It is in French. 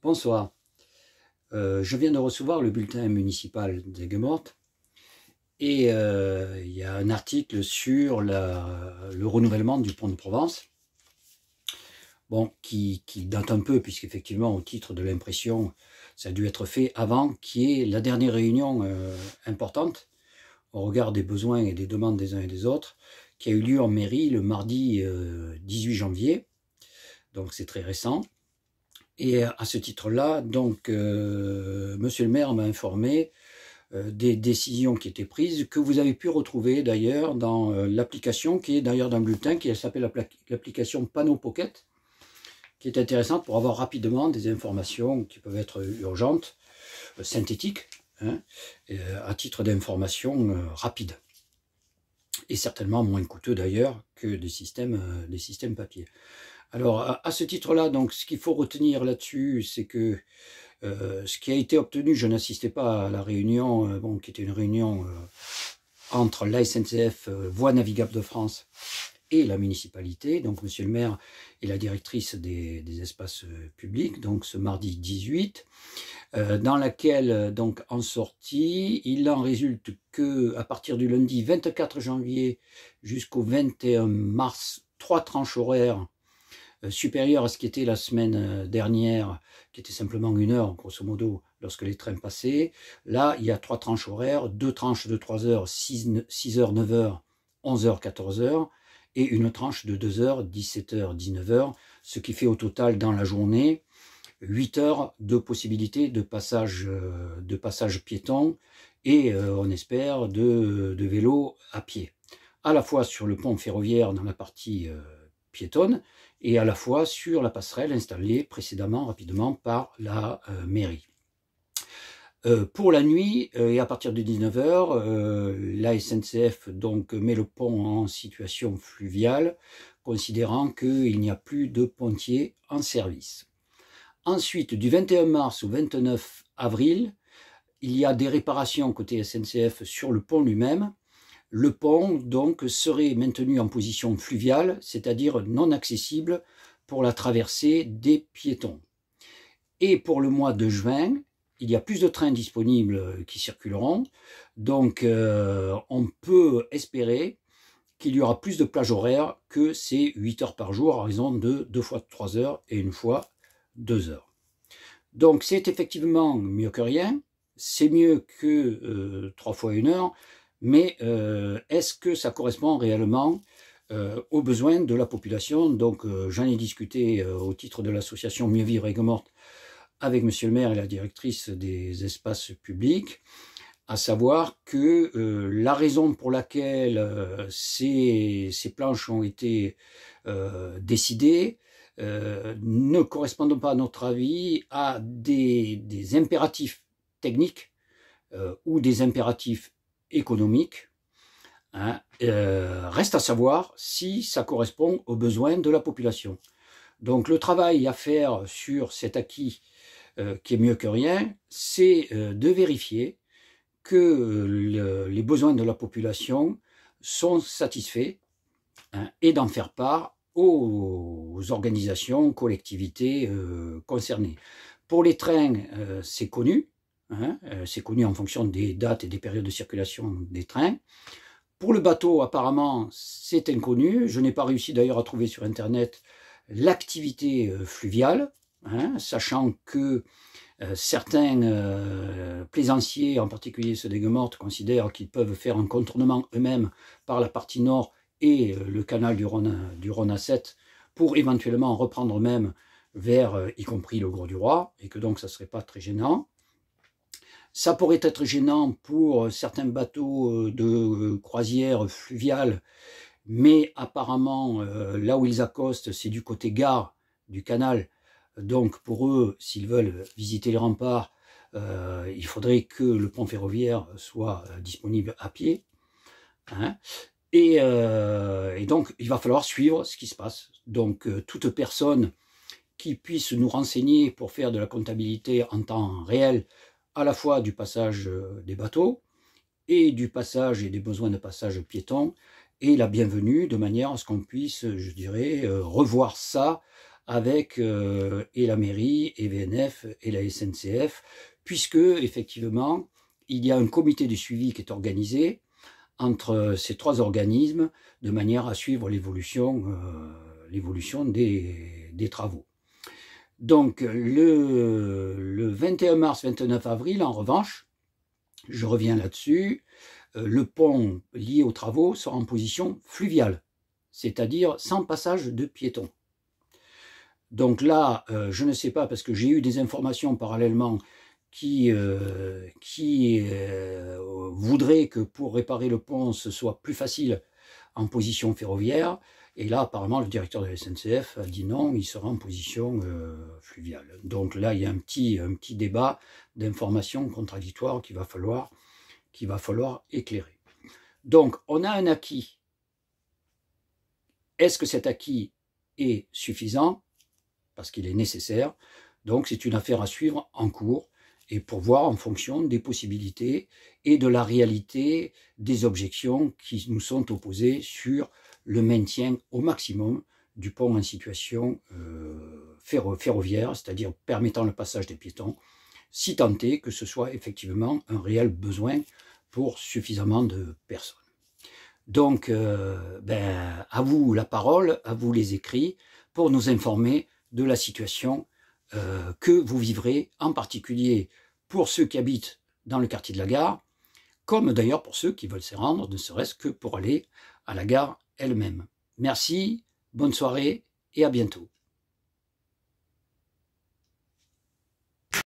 Bonsoir. Je viens de recevoir le bulletin municipal d'Aigues-Mortes et il y a un article sur le renouvellement du pont de Provence, bon, qui date un peu, puisqu'effectivement, au titre de l'impression, ça a dû être fait avant qu'il y ait la dernière réunion importante, au regard des besoins et des demandes des uns et des autres, qui a eu lieu en mairie le mardi 18 janvier, donc c'est très récent. Et à ce titre-là, donc, monsieur le maire m'a informé des décisions qui étaient prises, que vous avez pu retrouver d'ailleurs dans l'application, qui est d'ailleurs dans le bulletin, qui s'appelle l'application Panneau Pocket, qui est intéressante pour avoir rapidement des informations qui peuvent être urgentes, synthétiques, hein, à titre d'information rapide. Et certainement moins coûteux d'ailleurs que des systèmes papier. Alors, à ce titre-là, donc, ce qu'il faut retenir là-dessus, c'est que ce qui a été obtenu, je n'assistais pas à la réunion, bon, qui était une réunion entre la SNCF, Voies Navigables de France, et la municipalité, donc monsieur le maire et la directrice des espaces publics, donc ce mardi 18, dans laquelle, donc, en sortie, il en résulte que à partir du lundi 24 janvier jusqu'au 21 mars, 3 tranches horaires supérieur à ce qui était la semaine dernière, qui était simplement 1 heure, grosso modo, lorsque les trains passaient. Là, il y a 3 tranches horaires, 2 tranches de 3 heures, 6 heures, 9 heures, 11 heures, 14 heures, et une tranche de 2 heures, 17 heures, 19 heures, ce qui fait au total dans la journée 8 heures de possibilité de passage piéton et on espère de vélo à pied, à la fois sur le pont ferroviaire dans la partie piétonne et à la fois sur la passerelle installée précédemment rapidement par la mairie. Pour la nuit et à partir de 19 h, la SNCF donc met le pont en situation fluviale, considérant qu'il n'y a plus de pontiers en service. Ensuite, du 21 mars au 29 avril, il y a des réparations côté SNCF sur le pont lui-même. Le pont, donc, serait maintenu en position fluviale, c'est-à-dire non accessible pour la traversée des piétons. Et pour le mois de juin, il y a plus de trains disponibles qui circuleront, donc on peut espérer qu'il y aura plus de plages horaires que ces 8 heures par jour, à raison de 2 fois 3 heures et 1 fois 2 heures. Donc c'est effectivement mieux que rien, c'est mieux que 3 fois 1 heure, mais est-ce que ça correspond réellement aux besoins de la population? Donc j'en ai discuté au titre de l'association Mieux Vivre Aigues-Mortes avec monsieur le maire et la directrice des espaces publics, à savoir que la raison pour laquelle ces planches ont été décidées ne correspondent pas à notre avis à des impératifs techniques ou des impératifs économique, hein, reste à savoir si ça correspond aux besoins de la population. Donc le travail à faire sur cet acquis qui est mieux que rien, c'est de vérifier que les besoins de la population sont satisfaits, hein, et d'en faire part aux organisations, collectivités concernées. Pour les trains, c'est connu, hein, c'est connu en fonction des dates et des périodes de circulation des trains. Pour le bateau, apparemment, c'est inconnu. Je n'ai pas réussi d'ailleurs à trouver sur Internet l'activité fluviale, hein, sachant que certains plaisanciers, en particulier ceux d'Aigues-Mortes, considèrent qu'ils peuvent faire un contournement eux-mêmes par la partie nord et le canal du Rhône à 7 pour éventuellement reprendre même vers, y compris le Gros du Roi, et que donc ça ne serait pas très gênant. Ça pourrait être gênant pour certains bateaux de croisière fluviale, mais apparemment, là où ils accostent, c'est du côté gare du canal. Donc pour eux, s'ils veulent visiter les remparts, il faudrait que le pont ferroviaire soit disponible à pied, hein. Et donc il va falloir suivre ce qui se passe. Donc toute personne qui puisse nous renseigner pour faire de la comptabilité en temps réel, à la fois du passage des bateaux et du passage et des besoins de passage piétons, est la bienvenue, de manière à ce qu'on puisse, je dirais, revoir ça avec et la mairie, et VNF, et la SNCF, puisque effectivement, il y a un comité de suivi qui est organisé entre ces trois organismes de manière à suivre l'évolution des travaux. Donc le 21 mars, 29 avril, en revanche, je reviens là-dessus, le pont lié aux travaux sera en position fluviale, c'est-à-dire sans passage de piétons. Donc là, je ne sais pas, parce que j'ai eu des informations parallèlement qui voudraient que pour réparer le pont, ce soit plus facile en position ferroviaire. Et là, apparemment, le directeur de la SNCF a dit non, il sera en position fluviale. Donc là, il y a un petit débat d'informations contradictoires qu'il va falloir éclairer. Donc, on a un acquis. Est-ce que cet acquis est suffisant? Parce qu'il est nécessaire. Donc, c'est une affaire à suivre en cours et pour voir en fonction des possibilités et de la réalité des objections qui nous sont opposées sur le maintien au maximum du pont en situation ferroviaire, c'est-à-dire permettant le passage des piétons, si tant est que ce soit effectivement un réel besoin pour suffisamment de personnes. Donc, à vous la parole, à vous les écrits, pour nous informer de la situation que vous vivrez, en particulier pour ceux qui habitent dans le quartier de la gare, comme d'ailleurs pour ceux qui veulent s'y rendre, ne serait-ce que pour aller à la gare elle-même. Merci, bonne soirée et à bientôt.